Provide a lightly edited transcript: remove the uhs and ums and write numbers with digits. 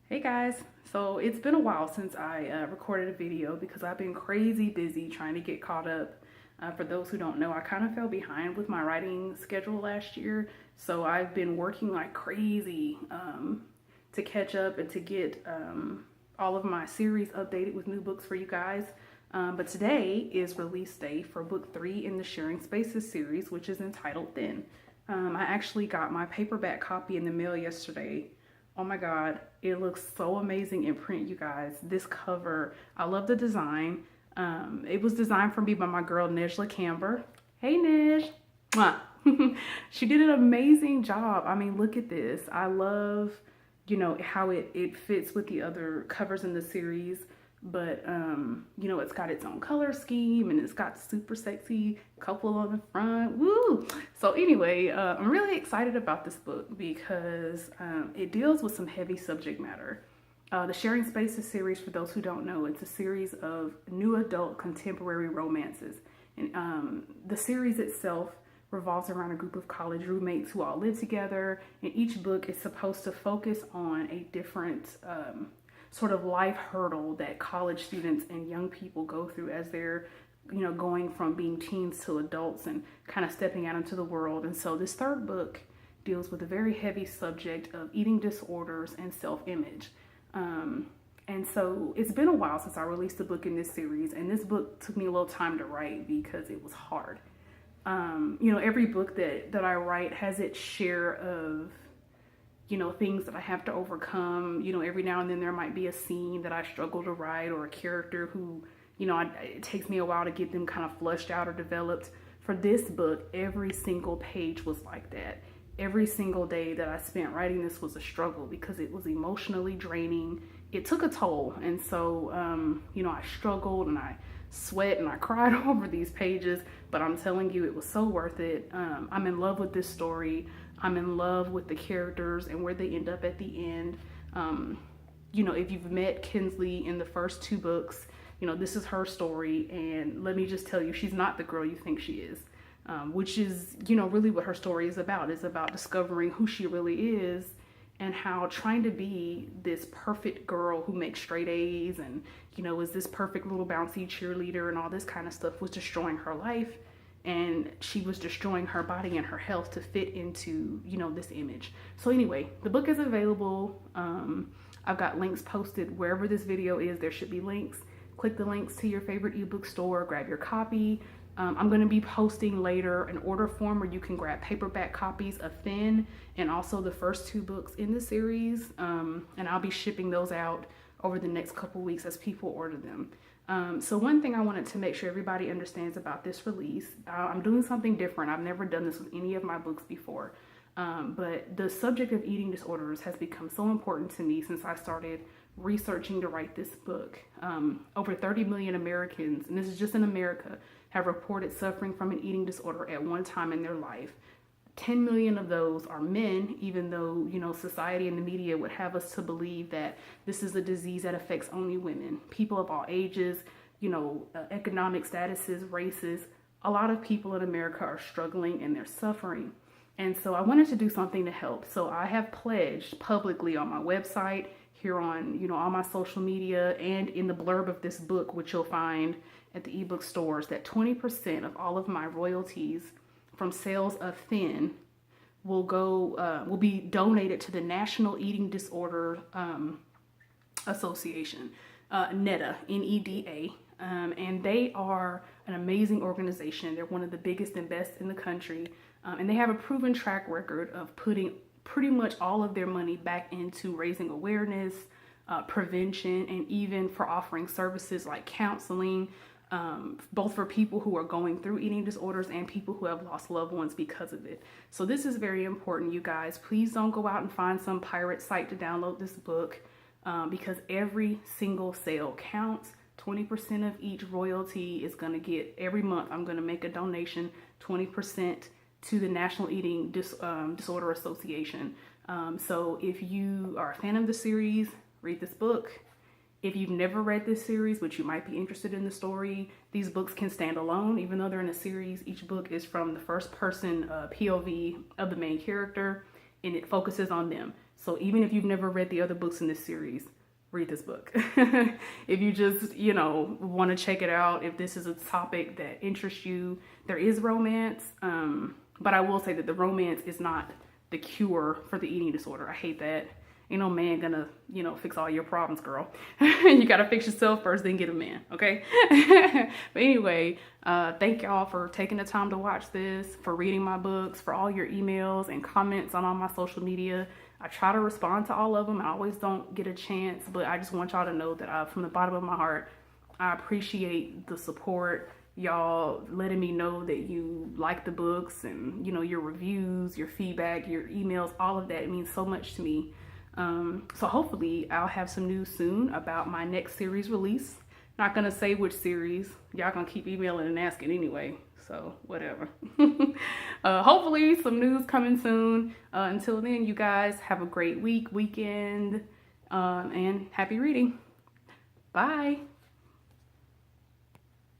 Hey guys, so it's been a while since I recorded a video because I've been crazy busy trying to get caught up. For those who don't know, I kind of fell behind with my writing schedule last year, so I've been working like crazy to catch up and to get all of my series updated with new books for you guys. But today is release day for book 3 in the Sharing Spaces series, which is entitled Thin. I actually got my paperback copy in the mail yesterday. Oh my God, it looks so amazing in print, you guys. This cover, I love the design. It was designed for me by my girl, Nejla Camber. Hey, Nej. Mwah. She did an amazing job. I mean, look at this. I love, how it fits with the other covers in the series. But, it's got its own color scheme and it's got super sexy couple on the front. Woo! So anyway, I'm really excited about this book because it deals with some heavy subject matter. The Sharing Spaces series, for those who don't know, it's a series of new adult contemporary romances. And the series itself revolves around a group of college roommates who all live together. And each book is supposed to focus on a different sort of life hurdle that college students and young people go through as they're going from being teens to adults and kind of stepping out into the world. And so this third book deals with a very heavy subject of eating disorders and self-image. And so it's been a while since I released a book in this series, and this book took me a little time to write because it was hard. Every book that I write has its share of things that I have to overcome. Every now and then there might be a scene that I struggle to write, or a character who, it takes me a while to get them kind of flushed out or developed. For this book, every single page was like that. Every single day that I spent writing this was a struggle because it was emotionally draining. It took a toll. And so, I struggled and I sweat and I cried over these pages, but I'm telling you, it was so worth it. I'm in love with this story. I'm in love with the characters and where they end up at the end. If you've met Kinsley in the first 2 books, this is her story. And let me just tell you, she's not the girl you think she is, which is, really what her story is about. It's about discovering who she really is and how trying to be this perfect girl who makes straight A's and, is this perfect little bouncy cheerleader and all this kind of stuff was destroying her life. And she was destroying her body and her health to fit into, this image. So anyway, the book is available. I've got links posted wherever this video is. There should be links. Click the links to your favorite ebook store, grab your copy. I'm going to be posting later an order form where you can grab paperback copies of Thin and also the first 2 books in the series. And I'll be shipping those out over the next couple weeks as people order them. So one thing I wanted to make sure everybody understands about this release, I'm doing something different. I've never done this with any of my books before. But the subject of eating disorders has become so important to me since I started researching to write this book. Over 30 million Americans, and this is just in America, have reported suffering from an eating disorder at one time in their life. 10 million of those are men, even though, society and the media would have us to believe that this is a disease that affects only women. People of all ages, economic statuses, races. A lot of people in America are struggling and they're suffering. And so I wanted to do something to help. So I have pledged publicly on my website, here on, all my social media, and in the blurb of this book, which you'll find at the ebook stores, that 20% of all of my royalties from sales of Thin will be donated to the National Eating Disorder Association, NEDA, N-E-D-A. And they are an amazing organization. They're one of the biggest and best in the country. And they have a proven track record of putting pretty much all of their money back into raising awareness, prevention, and even for offering services like counseling, both for people who are going through eating disorders and people who have lost loved ones because of it. So this is very important, you guys. Please don't go out and find some pirate site to download this book, because every single sale counts. 20% of each royalty is going to get, every month I'm going to make a donation, 20% to the National Eating Disorder Association. So if you are a fan of the series, read this book. If you've never read this series, but you might be interested in the story, these books can stand alone. Even though they're in a series, each book is from the first person POV of the main character, and it focuses on them. So even if you've never read the other books in this series, read this book. If you just, want to check it out, if this is a topic that interests you, there is romance. But I will say that the romance is not the cure for the eating disorder. I hate that. Ain't no man gonna, fix all your problems, girl. You gotta fix yourself first, then get a man, okay? But anyway, thank y'all for taking the time to watch this, for reading my books, for all your emails and comments on all my social media. I try to respond to all of them. I always don't get a chance, but I just want y'all to know that from the bottom of my heart, I appreciate the support. Y'all letting me know that you like the books and, your reviews, your feedback, your emails, all of that. It means so much to me. So hopefully I'll have some news soon about my next series release. Not gonna say which series. Y'all gonna keep emailing and asking anyway. So whatever. Hopefully some news coming soon. Until then, you guys have a great weekend, and happy reading. Bye.